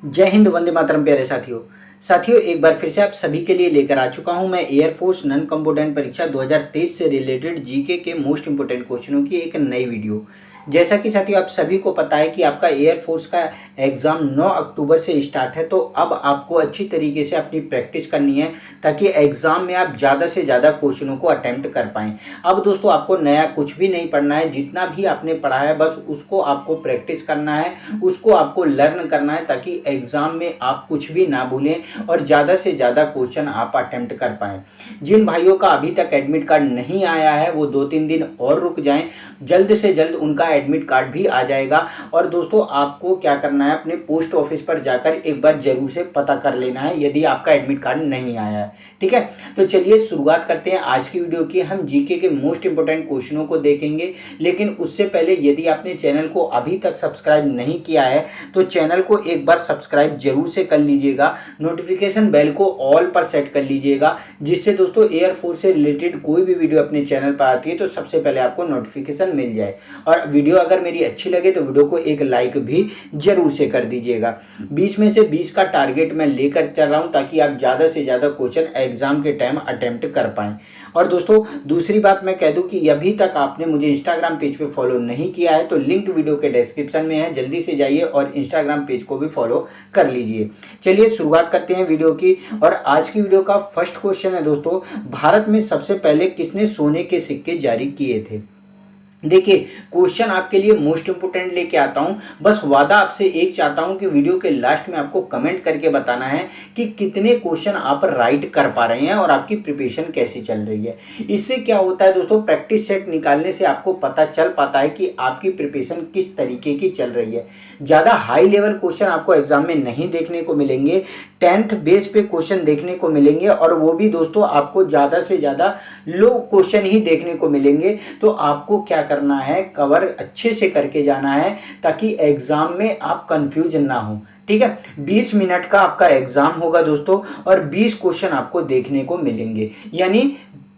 जय हिंद, वंदे मातरम। प्यारे साथियों एक बार फिर से आप सभी के लिए लेकर आ चुका हूं मैं एयरफोर्स नॉन कंपोनेंट परीक्षा 2023 से रिलेटेड जीके के मोस्ट इंपोर्टेंट क्वेश्चनों की एक नई वीडियो। जैसा कि साथियों आप सभी को पता है कि आपका एयरफोर्स का एग्ज़ाम 9 अक्टूबर से स्टार्ट है, तो अब आपको अच्छी तरीके से अपनी प्रैक्टिस करनी है ताकि एग्ज़ाम में आप ज़्यादा से ज़्यादा क्वेश्चनों को अटैम्प्ट कर पाएँ। अब दोस्तों आपको नया कुछ भी नहीं पढ़ना है, जितना भी आपने पढ़ा है बस उसको आपको प्रैक्टिस करना है, उसको आपको लर्न करना है ताकि एग्ज़ाम में आप कुछ भी ना भूलें और ज़्यादा से ज़्यादा क्वेश्चन आप अटैम्प्ट कर पाएँ। जिन भाइयों का अभी तक एडमिट कार्ड नहीं आया है वो 2-3 दिन और रुक जाएँ, जल्द से जल्द उनका एडमिट कार्ड भी आ जाएगा। और दोस्तों आपको क्या करना है, अपने पोस्ट ऑफिस पर जाकर एक बार जरूर से पता कर लेना है यदि आपका एडमिट कार्ड नहीं आया है। ठीक है, तो चलिए शुरुआत करते हैं आज की वीडियो की। हम जीके के मोस्ट इंपोर्टेंट क्वेश्चनों को देखेंगे, लेकिन उससे पहले यदि आपने चैनल को अभी तक सब्सक्राइब नहीं किया है तो चैनल को एक बार सब्सक्राइब जरूर से कर लीजिएगा, नोटिफिकेशन बेल को ऑल पर सेट कर लीजिएगा, जिससे दोस्तों एयरफोर्स से रिलेटेड कोई भी वीडियो अपने चैनल पर आती है तो सबसे पहले आपको नोटिफिकेशन मिल जाए। और वीडियो अगर मेरी अच्छी लगे तो वीडियो को एक लाइक भी जरूर से कर दीजिएगा। 20 में से 20 का टारगेट मैं लेकर चल रहा हूं ताकि आप ज़्यादा से ज़्यादा क्वेश्चन एग्जाम के टाइम अटेम्प्ट कर पाएँ। और दोस्तों दूसरी बात मैं कह दूं कि अभी तक आपने मुझे इंस्टाग्राम पेज पे फॉलो नहीं किया है तो लिंक वीडियो के डिस्क्रिप्शन में है, जल्दी से जाइए और इंस्टाग्राम पेज को भी फॉलो कर लीजिए। चलिए शुरुआत करते हैं वीडियो की। और आज की वीडियो का फर्स्ट क्वेश्चन है दोस्तों, भारत में सबसे पहले किसने सोने के सिक्के जारी किए थे? देखिए क्वेश्चन आपके लिए मोस्ट इंपोर्टेंट लेके आता हूं, बस वादा आपसे एक चाहता हूं कि वीडियो के लास्ट में आपको कमेंट करके बताना है कि कितने क्वेश्चन आप राइट कर पा रहे हैं और आपकी प्रिपरेशन कैसी चल रही है। इससे क्या होता है दोस्तों, प्रैक्टिस सेट निकालने से आपको पता चल पाता है कि आपकी प्रिपरेशन किस तरीके की चल रही है। ज़्यादा हाई लेवल क्वेश्चन आपको एग्जाम में नहीं देखने को मिलेंगे, 10th बेस पे क्वेश्चन देखने को मिलेंगे और वो भी दोस्तों आपको ज़्यादा से ज़्यादा लो क्वेश्चन ही देखने को मिलेंगे। तो आपको क्या करना है, कवर अच्छे से करके जाना है ताकि एग्जाम में आप कंफ्यूज ना हो। ठीक है, 20 मिनट का आपका एग्जाम होगा दोस्तों और 20 क्वेश्चन आपको देखने को मिलेंगे, यानी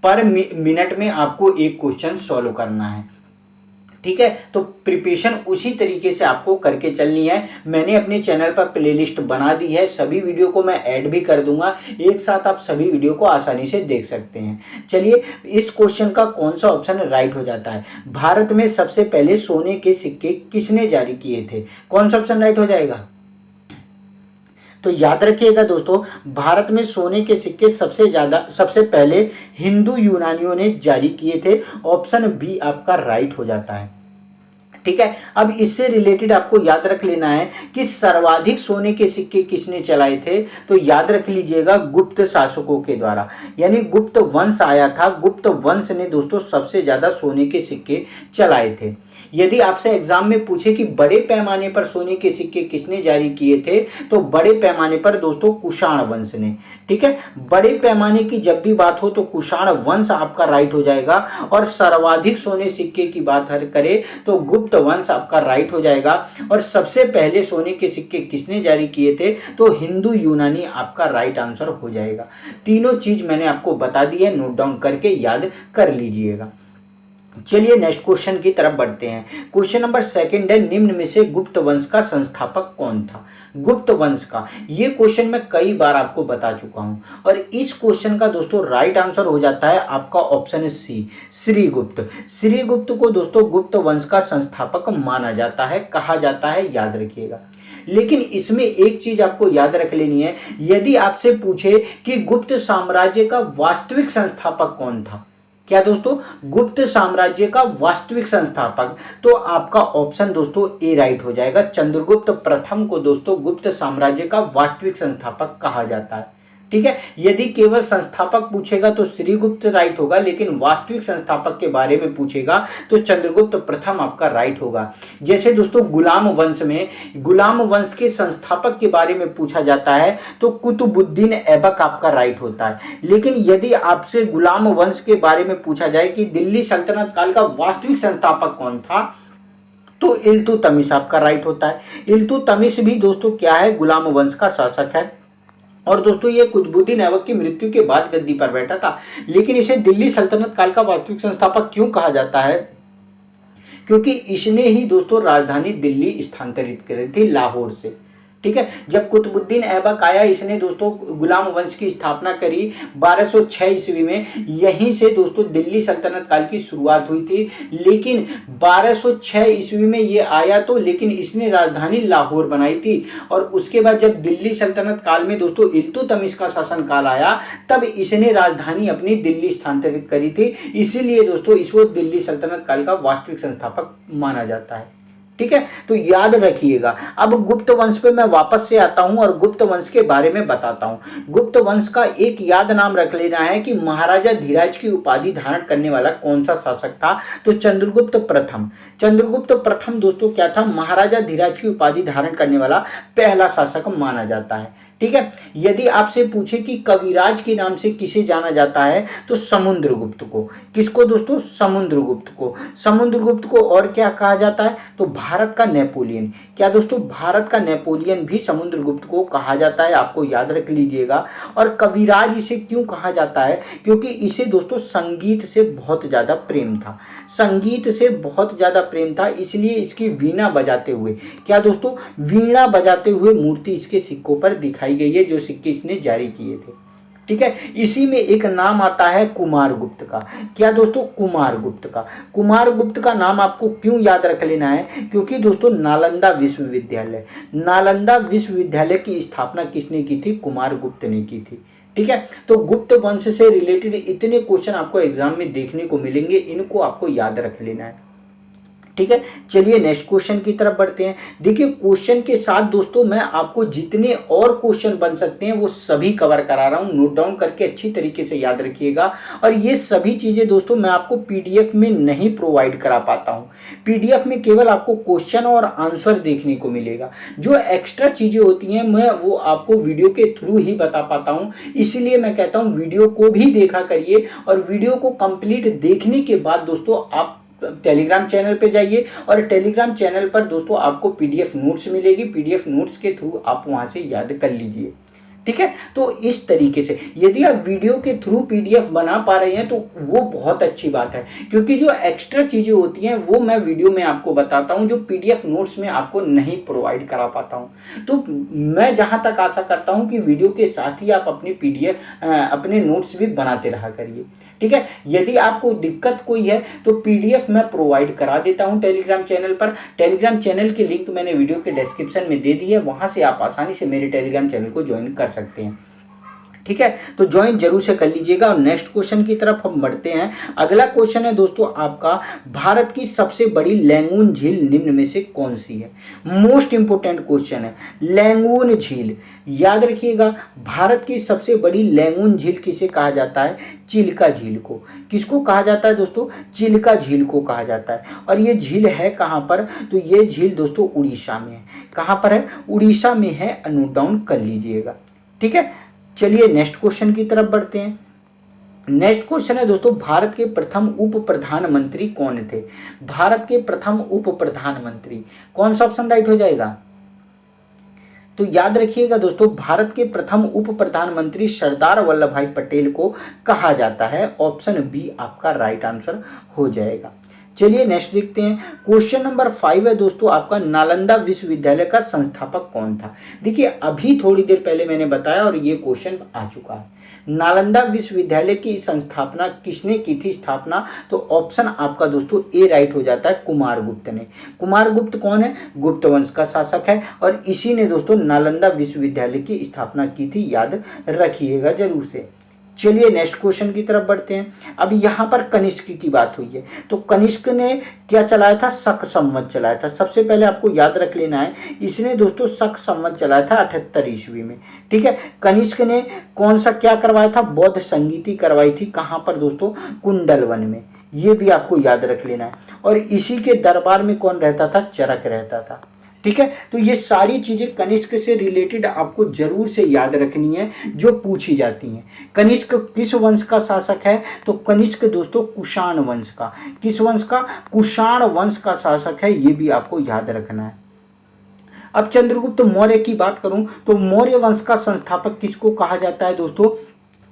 पर मिनट में आपको एक क्वेश्चन सॉल्व करना है। ठीक है, तो प्रिपरेशन उसी तरीके से आपको करके चलनी है। मैंने अपने चैनल पर प्लेलिस्ट बना दी है, सभी वीडियो को मैं ऐड भी कर दूंगा, एक साथ आप सभी वीडियो को आसानी से देख सकते हैं। चलिए इस क्वेश्चन का कौन सा ऑप्शन राइट हो जाता है? भारत में सबसे पहले सोने के सिक्के किसने जारी किए थे? कौन सा ऑप्शन राइट हो जाएगा? तो याद रखिएगा दोस्तों, भारत में सोने के सिक्के सबसे पहले हिंदू यूनानियों ने जारी किए थे। ऑप्शन बी आपका राइट हो जाता है। ठीक है, अब इससे रिलेटेड आपको याद रख लेना है कि सर्वाधिक सोने के सिक्के किसने चलाए थे। तो याद रख लीजिएगा गुप्त शासकों के द्वारा, यानी गुप्त वंश आया था, गुप्त वंश ने दोस्तों सबसे ज्यादा सोने के सिक्के चलाए थे। यदि आपसे एग्जाम में पूछे कि बड़े पैमाने पर सोने के सिक्के किसने जारी किए थे, तो बड़े पैमाने पर दोस्तों कुषाण वंश ने। ठीक है, बड़े पैमाने की जब भी बात हो तो कुषाण वंश आपका राइट हो जाएगा। और सर्वाधिक सोने सिक्के की बात करें तो गुप्त वंश आपका राइट हो जाएगा। और सबसे पहले सोने के सिक्के किसने जारी किए थे? तो हिंदू यूनानी आपका राइट आंसर हो जाएगा। तीनों चीज मैंने आपको बता दी है, नोट डाउन करके याद कर लीजिएगा। चलिए नेक्स्ट क्वेश्चन की तरफ बढ़ते हैं। क्वेश्चन नंबर सेकंड है, निम्न में से गुप्त वंश का संस्थापक कौन था? गुप्त वंश का ये क्वेश्चन मैं कई बार आपको बता चुका हूं और इस क्वेश्चन का दोस्तों राइट आंसर हो जाता है आपका ऑप्शन सी, श्रीगुप्त। श्रीगुप्त को दोस्तों गुप्त वंश का संस्थापक माना जाता है, कहा जाता है, याद रखिएगा। लेकिन इसमें एक चीज आपको याद रख लेनी है, यदि आपसे पूछे कि गुप्त साम्राज्य का वास्तविक संस्थापक कौन था, क्या दोस्तों, गुप्त साम्राज्य का वास्तविक संस्थापक, तो आपका ऑप्शन दोस्तों ए राइट हो जाएगा। चंद्रगुप्त प्रथम को दोस्तों गुप्त साम्राज्य का वास्तविक संस्थापक कहा जाता है। ठीक है, यदि केवल संस्थापक पूछेगा तो श्रीगुप्त राइट होगा, लेकिन वास्तविक संस्थापक के बारे में पूछेगा तो चंद्रगुप्त प्रथम आपका राइट होगा। जैसे दोस्तों गुलाम वंश में गुलाम वंश के संस्थापक के बारे में पूछा जाता है तो कुतुबुद्दीन ऐबक आपका राइट होता है। लेकिन यदि आपसे गुलाम वंश के बारे में पूछा जाए कि दिल्ली सल्तनत काल का वास्तविक संस्थापक कौन था, तो इल्तुतमिश आपका राइट होता है। इल्तुतमिश भी दोस्तों क्या है, गुलाम वंश का शासक है। और दोस्तों ये कुतुबुद्दीन ऐबक की मृत्यु के बाद गद्दी पर बैठा था, लेकिन इसे दिल्ली सल्तनत काल का वास्तविक संस्थापक क्यों कहा जाता है? क्योंकि इसने ही दोस्तों राजधानी दिल्ली स्थानांतरित करी थी लाहौर से। ठीक है। जब कुतुबुद्दीन ऐबक आया, इसने दोस्तों गुलाम वंश की स्थापना करी 1206 ईस्वी में। यहीं से दोस्तों दिल्ली सल्तनत काल की शुरुआत हुई थी। लेकिन 1206 ईस्वी में ये आया तो, लेकिन इसने राजधानी लाहौर बनाई थी। और उसके बाद जब दिल्ली सल्तनत काल में दोस्तों इल्तुतमिश का शासन काल आया, तब इसने राजधानी अपनी दिल्ली स्थानांतरित करी थी। इसीलिए दोस्तों इसको दिल्ली सल्तनत काल का वास्तविक संस्थापक माना जाता है। ठीक है, तो याद रखिएगा। अब गुप्त वंश पे मैं वापस से आता हूं और गुप्त वंश के बारे में बताता हूं। गुप्त वंश का एक याद नाम रख लेना है कि महाराजा धीराज की उपाधि धारण करने वाला कौन सा शासक था, तो चंद्रगुप्त प्रथम। चंद्रगुप्त प्रथम दोस्तों क्या था, महाराजा धीराज की उपाधि धारण करने वाला पहला शासक माना जाता है। ठीक है। यदि आपसे पूछे कि कविराज के नाम से किसे जाना जाता है, तो समुद्रगुप्त को। किसको दोस्तों, समुद्रगुप्त को। समुद्रगुप्त को और क्या कहा जाता है, तो भारत का नेपोलियन। क्या दोस्तों, भारत का नेपोलियन भी समुद्रगुप्त को कहा जाता है, आपको याद रख लीजिएगा। और कविराज इसे क्यों कहा जाता है, क्योंकि इसे दोस्तों संगीत से बहुत ज़्यादा प्रेम था। संगीत से बहुत ज़्यादा प्रेम था, इसलिए इसकी वीणा बजाते हुए, क्या दोस्तों, वीणा बजाते हुए मूर्ति इसके सिक्कों पर दिखाई गई है, जो सिक्के इसने जारी किए थे। ठीक है। इसी में एक नाम आता है कुमारगुप्त का। क्या दोस्तों, कुमारगुप्त का। कुमारगुप्त का नाम आपको क्यों याद रख लेना है, क्योंकि दोस्तों नालंदा विश्वविद्यालय, नालंदा विश्वविद्यालय की स्थापना किसने की थी, कुमारगुप्त ने की थी। ठीक है। तो गुप्त वंश से रिलेटेड इतने क्वेश्चन आपको एग्जाम में देखने को मिलेंगे, इनको आपको याद रख लेना है। ठीक है। चलिए नेक्स्ट क्वेश्चन की तरफ बढ़ते हैं। देखिए क्वेश्चन के साथ दोस्तों मैं आपको जितने और क्वेश्चन बन सकते हैं वो सभी कवर करा रहा हूं, नोट डाउन करके अच्छी तरीके से याद रखिएगा। और ये सभी चीजें दोस्तों मैं आपको पीडीएफ में नहीं प्रोवाइड करा पाता हूं। पीडीएफ में केवल आपको क्वेश्चन और आंसर देखने को मिलेगा। जो एक्स्ट्रा चीजें होती हैं मैं वो आपको वीडियो के थ्रू ही बता पाता हूं। इसीलिए मैं कहता हूं वीडियो को भी देखा करिए, और वीडियो को कंप्लीट देखने के बाद दोस्तों आप टेलीग्राम चैनल पे जाइए, और टेलीग्राम चैनल पर दोस्तों आपको पीडीएफ नोट्स मिलेगी। पीडीएफ नोट्स के थ्रू आप वहां से याद कर लीजिए। ठीक है। तो इस तरीके से यदि आप वीडियो के थ्रू पीडीएफ बना पा रहे हैं तो वो बहुत अच्छी बात है, क्योंकि जो एक्स्ट्रा चीजें होती हैं वो मैं वीडियो में आपको बताता हूं, जो पीडीएफ नोट्स में आपको नहीं प्रोवाइड करा पाता हूं। तो मैं जहां तक आशा करता हूं कि वीडियो के साथ ही आप अपनी पीडीएफ अपने नोट्स भी बनाते रहा करिए। ठीक है। यदि आपको दिक्कत कोई है तो पीडीएफ मैं प्रोवाइड करा देता हूं टेलीग्राम चैनल पर। टेलीग्राम चैनल की लिंक मैंने वीडियो के डिस्क्रिप्शन में दे दी है, वहां से आप आसानी से मेरे टेलीग्राम चैनल को ज्वाइन कर सकते हैं। ठीक है। तो ज्वाइन जरूर से कर लीजिएगा। और नेक्स्ट क्वेश्चन की तरफ हम बढ़ते हैं। अगला क्वेश्चन है दोस्तों आपका, भारत की सबसे बड़ी लैंगून झील निम्न में से कौन सी है। मोस्ट इंपोर्टेंट क्वेश्चन है, लैंगून झील। याद रखिएगा, भारत की सबसे बड़ी लैंगून झील किसे कहा जाता है, चिल्का झील को। किसको कहा जाता है दोस्तों, चिल्का झील को कहा जाता है। और ये झील है कहाँ पर, तो ये झील दोस्तों उड़ीसा में है। कहाँ पर है, उड़ीसा में है, नोट डाउन कर लीजिएगा। ठीक है। चलिए नेक्स्ट क्वेश्चन की तरफ बढ़ते हैं। नेक्स्ट क्वेश्चन है दोस्तों, भारत के प्रथम उप प्रधानमंत्री कौन थे। भारत के प्रथम उप प्रधानमंत्री, कौन सा ऑप्शन राइट हो जाएगा, तो याद रखिएगा दोस्तों, भारत के प्रथम उप प्रधानमंत्री सरदार वल्लभ भाई पटेल को कहा जाता है। ऑप्शन बी आपका राइट आंसर हो जाएगा। चलिए नेक्स्ट देखते हैं। क्वेश्चन नंबर 5 है दोस्तों आपका, नालंदा विश्वविद्यालय का संस्थापक कौन था। देखिए अभी थोड़ी देर पहले मैंने बताया और ये क्वेश्चन आ चुका है। नालंदा विश्वविद्यालय की संस्थापना किसने की थी स्थापना, तो ऑप्शन आपका दोस्तों ए राइट हो जाता है, कुमारगुप्त ने। कुमारगुप्त कौन है, गुप्त वंश का शासक है, और इसी ने दोस्तों नालंदा विश्वविद्यालय की स्थापना की थी, याद रखिएगा जरूर से। चलिए नेक्स्ट क्वेश्चन की तरफ बढ़ते हैं। अब यहाँ पर कनिष्क की बात हुई है, तो कनिष्क ने क्या चलाया था, शक संवत चलाया था। सबसे पहले आपको याद रख लेना है, इसने दोस्तों शक संवत चलाया था 78 ईस्वी में। ठीक है। कनिष्क ने कौन सा क्या करवाया था, बौद्ध संगीति करवाई थी। कहाँ पर दोस्तों, कुंडलवन में। ये भी आपको याद रख लेना है। और इसी के दरबार में कौन रहता था, चरक रहता था। ठीक है। तो ये सारी चीजें कनिष्क से रिलेटेड आपको जरूर से याद रखनी है, जो पूछी जाती हैं। कनिष्क किस वंश का शासक है, तो कनिष्क दोस्तों कुषाण वंश का। किस वंश का, कुषाण वंश का शासक है, ये भी आपको याद रखना है। अब चंद्रगुप्त मौर्य की बात करूं तो मौर्य वंश का संस्थापक किसको कहा जाता है दोस्तों,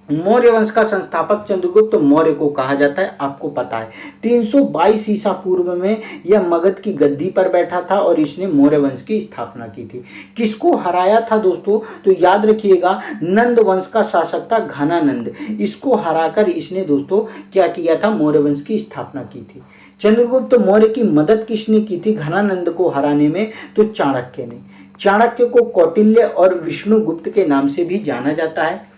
मौर्य वंश का संस्थापक चंद्रगुप्त मौर्य को कहा जाता है, आपको पता है। 322 ईसा पूर्व में यह मगध की गद्दी पर बैठा था और इसने मौर्य वंश की स्थापना की थी। किसको हराया था दोस्तों? तो याद रखिएगा, नंद वंश का शासक था घनानंद। इसको हराकर इसने दोस्तों क्या किया था? मौर्य वंश की स्थापना की थी। चंद्रगुप्त मौर्य की मदद किसने की थी घनानंद को हराने में? तो चाणक्य ने। चाणक्य को कौटिल्य और विष्णुगुप्त के नाम से भी जाना जाता है।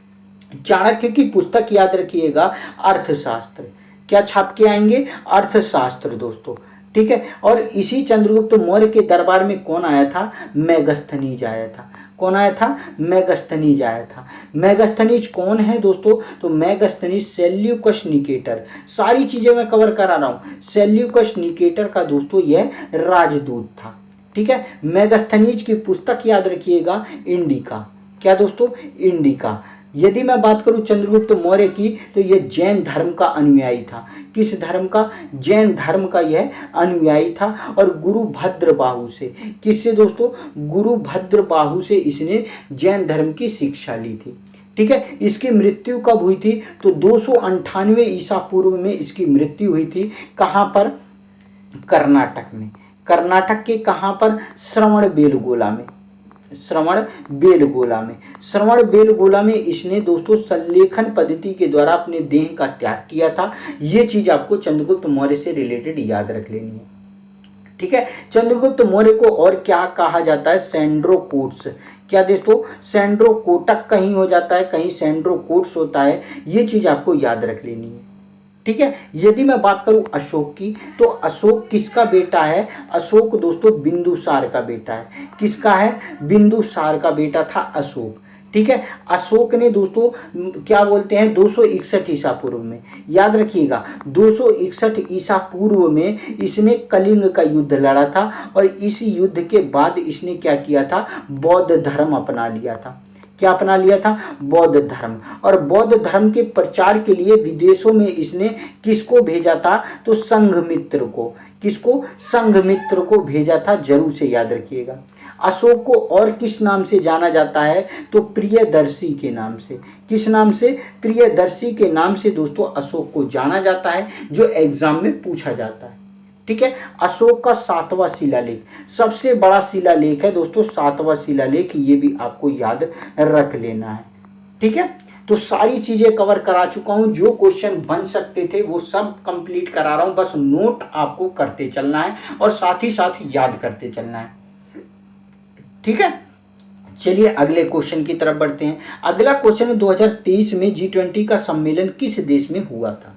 चाणक्य की पुस्तक याद रखिएगा, अर्थशास्त्र। क्या छाप के आएंगे? अर्थशास्त्र दोस्तों, ठीक है। और इसी चंद्रगुप्त मौर्य के दरबार में कौन आया था? मेगस्थनीज आया था। कौन आया था? मेगस्थनीज आया था। मेगस्थनीज कौन है दोस्तों? तो मेगस्थनीज सेल्यूकस निकेटर। सारी चीजें मैं कवर करा रहा हूं। सेल्यूकस निकेटर का दोस्तों यह राजदूत था, ठीक है। मेगस्थनीज की पुस्तक याद रखिएगा, इंडिका। क्या दोस्तों? इंडिका। यदि मैं बात करूं चंद्रगुप्त मौर्य की, तो यह जैन धर्म का अनुयायी था। किस धर्म का? जैन धर्म का यह अनुयायी था। और गुरु भद्रबाहु से, किससे दोस्तों? गुरु भद्रबाहु से इसने जैन धर्म की शिक्षा ली थी, ठीक है। इसकी मृत्यु कब हुई थी? तो 298 ईसा पूर्व में इसकी मृत्यु हुई थी। कहां पर? कर्नाटक में। कर्नाटक के कहां पर? श्रवणबेलगोला में। श्रवणबेलगोला में इसने दोस्तों संलेखन पद्धति के द्वारा अपने देह का त्याग किया था। ये चीज आपको चंद्रगुप्त मौर्य से रिलेटेड याद रख लेनी है, ठीक है। चंद्रगुप्त मौर्य को और क्या कहा जाता है? सेंड्रोकोट्स। क्या दोस्तों? सेंड्रोकोटक कहीं हो जाता है, कहीं सेंड्रोकोट्स होता है। ये चीज आपको याद रख लेनी है, ठीक है। यदि मैं बात करूं अशोक की, तो अशोक किसका बेटा है? अशोक दोस्तों बिंदुसार का बेटा है। किसका है? बिंदुसार का बेटा था अशोक, ठीक है। अशोक ने दोस्तों क्या बोलते हैं 261 ईसा पूर्व में, याद रखिएगा 261 ईसा पूर्व में इसने कलिंग का युद्ध लड़ा था। और इस युद्ध के बाद इसने क्या किया था? बौद्ध धर्म अपना लिया था। क्या अपना लिया था? बौद्ध धर्म। और बौद्ध धर्म के प्रचार के लिए विदेशों में इसने किसको भेजा था? तो संघमित्र को। किसको? संघमित्र को भेजा था, जरूर से याद रखिएगा। अशोक को और किस नाम से जाना जाता है? तो प्रियदर्शी के नाम से। किस नाम से? प्रियदर्शी के नाम से दोस्तों अशोक को जाना जाता है, जो एग्जाम में पूछा जाता है, ठीक है। अशोक का 7वां शिलालेख, सबसे बड़ा शिलालेख है दोस्तों 7वां शिलालेख, ये भी आपको याद रख लेना है, ठीक है। तो सारी चीजें कवर करा चुका हूं, जो क्वेश्चन बन सकते थे वो सब कंप्लीट करा रहा हूं। बस नोट आपको करते चलना है और साथ ही साथ याद करते चलना है, ठीक है। चलिए अगले क्वेश्चन की तरफ बढ़ते हैं। अगला क्वेश्चन है 2023 में G20 का सम्मेलन किस देश में हुआ था?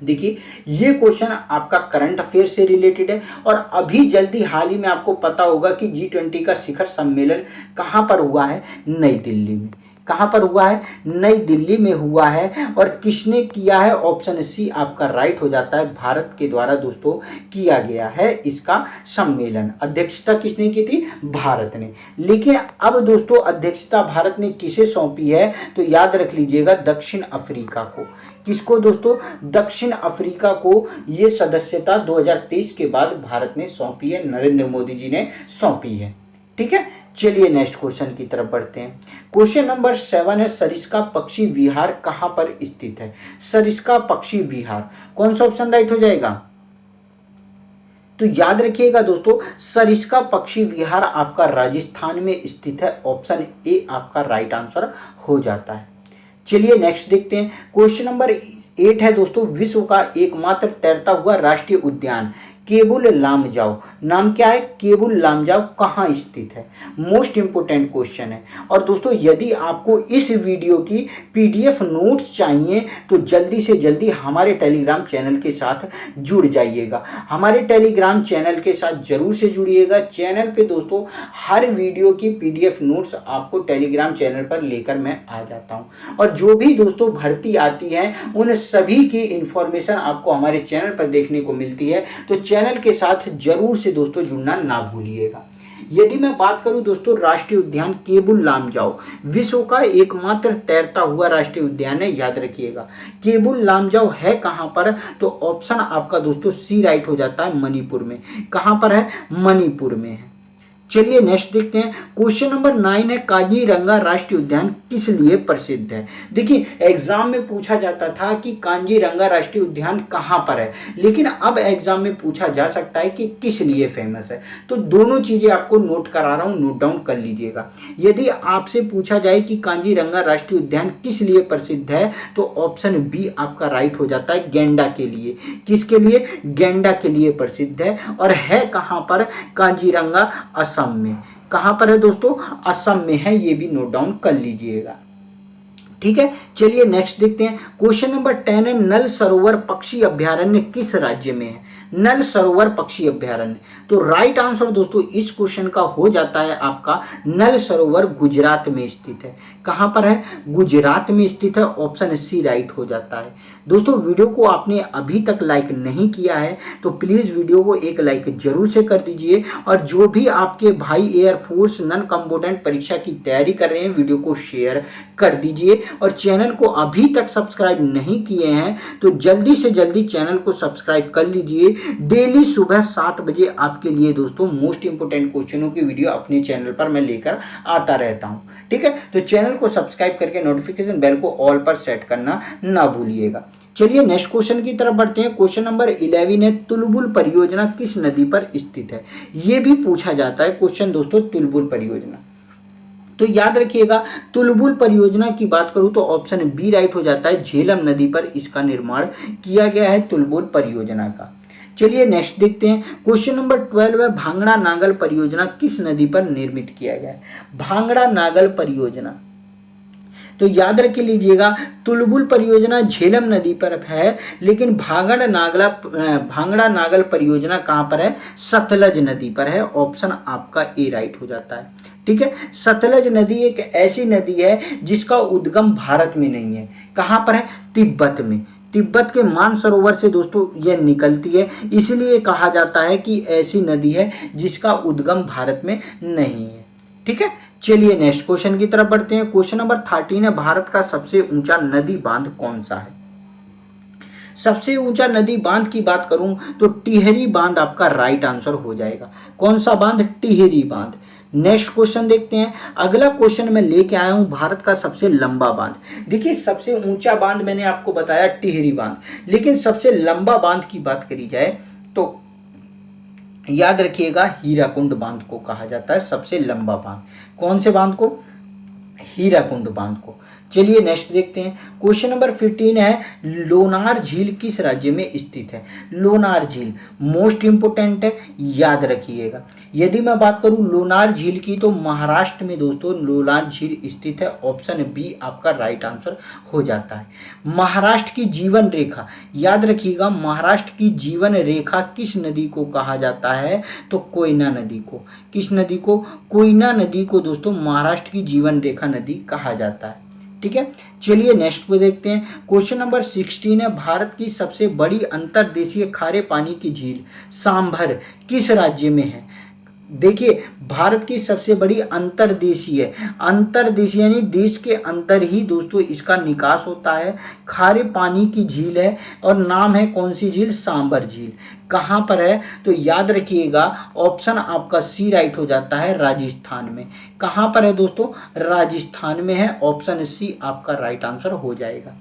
देखिए ये क्वेश्चन आपका करंट अफेयर से रिलेटेड है। और अभी जल्दी हाल ही में आपको पता होगा कि G20 का शिखर सम्मेलन कहाँ पर हुआ है? नई दिल्ली में। कहाँ पर हुआ है? नई दिल्ली में हुआ है। और किसने किया है? ऑप्शन सी आपका राइट हो जाता है, भारत के द्वारा दोस्तों किया गया है इसका सम्मेलन। अध्यक्षता किसने की थी? भारत ने। लेकिन अब दोस्तों अध्यक्षता भारत ने किसे सौंपी है? तो याद रख लीजिएगा, दक्षिण अफ्रीका को। किसको दोस्तों? दक्षिण अफ्रीका को ये सदस्यता 2023 के बाद भारत ने सौंपी है, नरेंद्र मोदी जी ने सौंपी है, ठीक है। चलिए नेक्स्ट क्वेश्चन की तरफ बढ़ते हैं। क्वेश्चन नंबर 7 है, सरिस्का पक्षी विहार कहां पर स्थित है? सरिस्का पक्षी विहार, कौन सा ऑप्शन राइट हो जाएगा? तो याद रखिएगा दोस्तों, सरिस्का पक्षी विहार आपका राजस्थान में स्थित है। ऑप्शन ए आपका राइट आंसर हो जाता है। चलिए नेक्स्ट देखते हैं। क्वेश्चन नंबर 8 है दोस्तों, विश्व का एकमात्र तैरता हुआ राष्ट्रीय उद्यान केबुल लामजाओ, नाम क्या है? केबुल लामजाओ कहाँ स्थित है? मोस्ट इंपोर्टेंट क्वेश्चन है। और दोस्तों यदि आपको इस वीडियो की पीडीएफ नोट्स चाहिए तो जल्दी से जल्दी हमारे टेलीग्राम चैनल के साथ जुड़ जाइएगा। हमारे टेलीग्राम चैनल के साथ जरूर से जुड़िएगा। चैनल पे दोस्तों हर वीडियो की पीडीएफ नोट्स आपको टेलीग्राम चैनल पर लेकर मैं आ जाता हूँ। और जो भी दोस्तों भर्ती आती है उन सभी की इंफॉर्मेशन आपको हमारे चैनल पर देखने को मिलती है। तो चैनल के साथ जरूर से दोस्तों जुड़ना ना भूलिएगा। यदि मैं बात करूं दोस्तों, राष्ट्रीय उद्यान केबुल लामजाओ विश्व का एकमात्र तैरता हुआ राष्ट्रीय उद्यान है, याद रखिएगा। केबुल लामजाओ है कहां पर? तो ऑप्शन आपका दोस्तों सी राइट हो जाता है, मणिपुर में। कहां पर है? मणिपुर में है, चलिए नेक्स्ट देखते हैं। क्वेश्चन नंबर 9 है, काजीरंगा राष्ट्रीय उद्यान किस लिए प्रसिद्ध है। देखिए एग्जाम में पूछा जाता था कि काजीरंगा राष्ट्रीय उद्यान कहाँ पर है, लेकिन अब एग्जाम में पूछा जा सकता है कि किस लिए फेमस है। तो दोनों चीजें आपको नोट करा रहा हूं, नोट डाउन कर लीजिएगा। यदि आपसे पूछा जाए कि काजीरंगा राष्ट्रीय उद्यान किस लिए प्रसिद्ध है, तो ऑप्शन बी आपका राइट हो जाता है, गैंडा के लिए। किसके लिए? गैंडा के लिए प्रसिद्ध है। और है कहां पर? काजीरंगा असम में। कहां पर है दोस्तों? असम में है, ये भी नोट डाउन कर लीजिएगा। ठीक है, चलिए नेक्स्ट देखते हैं। क्वेश्चन नंबर 10 है, नल सरोवर पक्षी अभ्यारण्य किस राज्य में है। नल सरोवर पक्षी अभ्यारण्य, तो राइट आंसर दोस्तों इस क्वेश्चन का हो जाता है आपका नल सरोवर गुजरात में स्थित है। कहां पर है? गुजरात में स्थित है, ऑप्शन सी राइट हो जाता है। दोस्तों वीडियो को आपने अभी तक लाइक नहीं किया है तो प्लीज वीडियो को एक लाइक जरूर से कर दीजिए, और जो भी आपके भाई एयरफोर्स नॉन कॉम्बैटेंट परीक्षा की तैयारी कर रहे हैं वीडियो को शेयर कर दीजिए, और चैनल को अभी तक सब्सक्राइब नहीं किए हैं तो जल्दी से जल्दी चैनल को सब्सक्राइब कर लीजिए। डेली सुबह 7 बजे आपके लिए दोस्तों मोस्ट इंपोर्टेंट क्वेश्चनों की वीडियो अपने चैनल पर मैं लेकर आता रहता हूं। ठीक है, तो चैनल को सब्सक्राइब करके नोटिफिकेशन बेल को ऑल पर सेट करना ना भूलिएगा। चलिए नेक्स्ट क्वेश्चन की तरफ बढ़ते हैं। क्वेश्चन नंबर 11 है, तुलबुल परियोजना किस नदी पर स्थित है। यह भी पूछा जाता है क्वेश्चन दोस्तों, तुलबुल परियोजना। तो याद रखिएगा, तुलबुल परियोजना की बात करूं तो ऑप्शन बी राइट हो जाता है, झेलम नदी पर इसका निर्माण किया गया है तुलबुल परियोजना का। चलिए नेक्स्ट देखते हैं। क्वेश्चन नंबर 12 है, भांगड़ा नागल परियोजना किस नदी पर निर्मित किया गया है। भांगड़ा नागल परियोजना, तो याद रख लीजिएगा तुलबुल परियोजना झेलम नदी पर है, लेकिन भांगड़ा नागल परियोजना कहां पर है? सतलज नदी पर है, ऑप्शन आपका ए राइट हो जाता है। ठीक है, सतलज नदी एक ऐसी नदी है जिसका उद्गम भारत में नहीं है। कहां पर है? तिब्बत में। तिब्बत के मानसरोवर से दोस्तों यह निकलती है, इसलिए कहा जाता है कि ऐसी नदी है जिसका उद्गम भारत में नहीं है। ठीक है, चलिए नेक्स्ट क्वेश्चन की तरफ बढ़ते हैं। क्वेश्चन नंबर 13 है, भारत का सबसे ऊंचा नदी बांध कौन सा है। सबसे ऊंचा नदी बांध की बात करूं तो टिहरी बांध आपका राइट आंसर हो जाएगा। कौन सा बांध? टिहरी बांध। नेक्स्ट क्वेश्चन देखते हैं। अगला क्वेश्चन मैं लेके आया हूं, भारत का सबसे लंबा बांध। देखिए सबसे ऊंचा बांध मैंने आपको बताया टिहरी बांध, लेकिन सबसे लंबा बांध की बात करी जाए तो याद रखिएगा हीराकुंड बांध को कहा जाता है सबसे लंबा बांध। कौन से बांध को? हीराकुंड बांध को। चलिए नेक्स्ट देखते हैं। क्वेश्चन नंबर 15 है, लोनार झील किस राज्य में स्थित है। लोनार झील मोस्ट इंपोर्टेंट है, याद रखिएगा। यदि मैं बात करूं लोनार झील की तो महाराष्ट्र में दोस्तों लोनार झील स्थित है, ऑप्शन बी आपका राइट आंसर हो जाता है। महाराष्ट्र की जीवन रेखा, याद रखिएगा महाराष्ट्र की जीवन रेखा किस नदी को कहा जाता है, तो कोयना नदी को। किस नदी को? कोयना नदी को दोस्तों महाराष्ट्र की जीवन रेखा नदी कहा जाता है। ठीक है, चलिए नेक्स्ट को देखते हैं। क्वेश्चन नंबर 16 है, भारत की सबसे बड़ी अंतर्देशीय खारे पानी की झील सांभर किस राज्य में है। देखिए भारत की सबसे बड़ी अंतर्देशीय यानी देश के अंदर ही दोस्तों इसका निकास होता है, खारे पानी की झील है, और नाम है कौन सी झील? सांभर झील। कहाँ पर है? तो याद रखिएगा ऑप्शन आपका सी राइट हो जाता है, राजस्थान में। कहाँ पर है दोस्तों? राजस्थान में है, ऑप्शन सी आपका राइट आंसर हो जाएगा।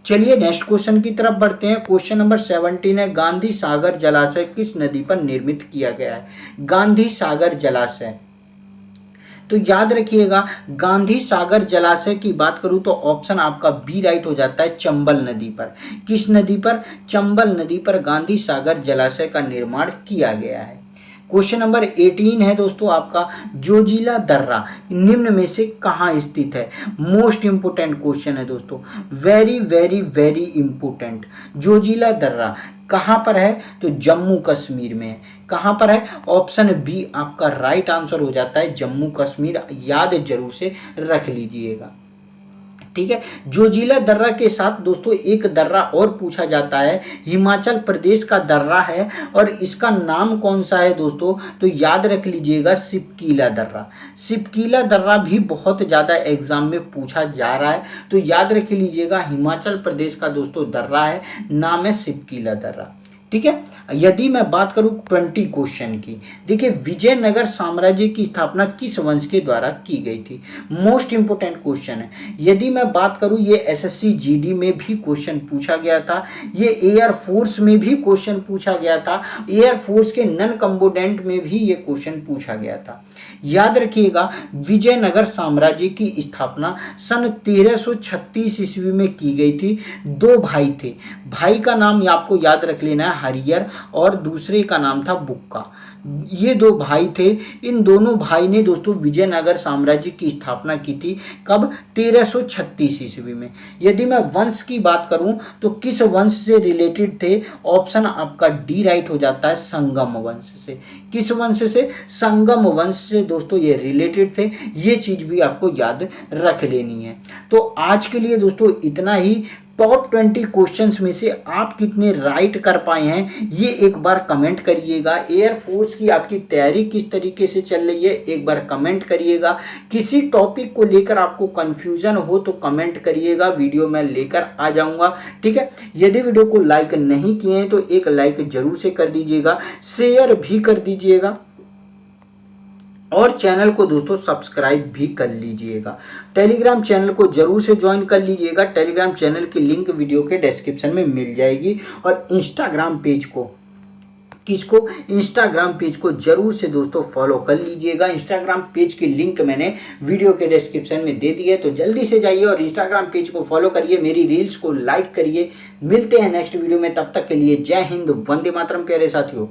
चलिए नेक्स्ट क्वेश्चन की तरफ बढ़ते हैं। क्वेश्चन नंबर 17 है, गांधी सागर जलाशय किस नदी पर निर्मित किया गया है। गांधी सागर जलाशय, तो याद रखिएगा गांधी सागर जलाशय की बात करूं तो ऑप्शन आपका बी राइट हो जाता है, चंबल नदी पर। किस नदी पर? चंबल नदी पर गांधी सागर जलाशय का निर्माण किया गया है। क्वेश्चन नंबर 18 है दोस्तों आपका, जोजिला दर्रा निम्न में से कहाँ स्थित है। मोस्ट इंपोर्टेंट क्वेश्चन है दोस्तों, very very very important. Zoji La दर्रा कहाँ पर है? तो जम्मू कश्मीर में है। कहाँ पर है? ऑप्शन बी आपका राइट आंसर हो जाता है, जम्मू कश्मीर। याद जरूर से रख लीजिएगा। ठीक है, जोजिला दर्रा के साथ दोस्तों एक दर्रा और पूछा जाता है, हिमाचल प्रदेश का दर्रा है, और इसका नाम कौन सा है दोस्तों? तो याद रख लीजिएगा सिपकीला दर्रा। सिपकीला दर्रा भी बहुत ज़्यादा एग्जाम में पूछा जा रहा है, तो याद रख लीजिएगा हिमाचल प्रदेश का दोस्तों दर्रा है, नाम है सिपकीला दर्रा। ठीक है। यदि मैं बात करूं 20 क्वेश्चन की, देखिए विजयनगर साम्राज्य की स्थापना किस वंश के द्वारा की गई थी, मोस्ट इंपोर्टेंट क्वेश्चन है। यदि मैं बात करूं ये एसएससी जीडी में भी क्वेश्चन पूछा गया था, ये एयर फोर्स में भी क्वेश्चन पूछा गया था, एयर फोर्स के नन कंपोनेंट में भी ये क्वेश्चन पूछा गया था। याद रखिएगा विजयनगर साम्राज्य की स्थापना सन 1336 ईस्वी में की गई थी। दो भाई थे, भाई का नाम आपको याद रख लेना है हरियर, और दूसरे का नाम था बुक्का। ये दो भाई थे, इन दोनों भाई ने दोस्तों विजयनगर साम्राज्य की स्थापना की थी। कब? 1336 ईस्वी में। यदि मैं वंश की बात करूं तो किस वंश से रिलेटेड थे, ऑप्शन आपका डी राइट हो जाता है, संगम वंश से। किस वंश से? संगम वंश से दोस्तों ये रिलेटेड थे। ये चीज भी आपको याद रख लेनी है। तो आज के लिए दोस्तों इतना ही। टॉप 20 क्वेश्चंस में से आप कितने राइट कर पाए हैं ये एक बार कमेंट करिएगा। एयरफोर्स की आपकी तैयारी किस तरीके से चल रही है एक बार कमेंट करिएगा। किसी टॉपिक को लेकर आपको कंफ्यूजन हो तो कमेंट करिएगा, वीडियो मैं लेकर आ जाऊंगा। ठीक है। यदि वीडियो को लाइक नहीं किए हैं तो एक लाइक जरूर से कर दीजिएगा, शेयर भी कर दीजिएगा, और चैनल को दोस्तों सब्सक्राइब भी कर लीजिएगा। टेलीग्राम चैनल को जरूर से ज्वाइन कर लीजिएगा। टेलीग्राम चैनल की लिंक वीडियो के डिस्क्रिप्शन में मिल जाएगी। और इंस्टाग्राम पेज को, किसको? इंस्टाग्राम पेज को जरूर से दोस्तों फॉलो कर लीजिएगा। इंस्टाग्राम पेज की लिंक मैंने वीडियो के डिस्क्रिप्शन में दे दी है, तो जल्दी से जाइए और इंस्टाग्राम पेज को फॉलो करिए, मेरी रील्स को लाइक करिए। मिलते हैं नेक्स्ट वीडियो में, तब तक के लिए जय हिंद, वंदे मातरम प्यारे साथियों।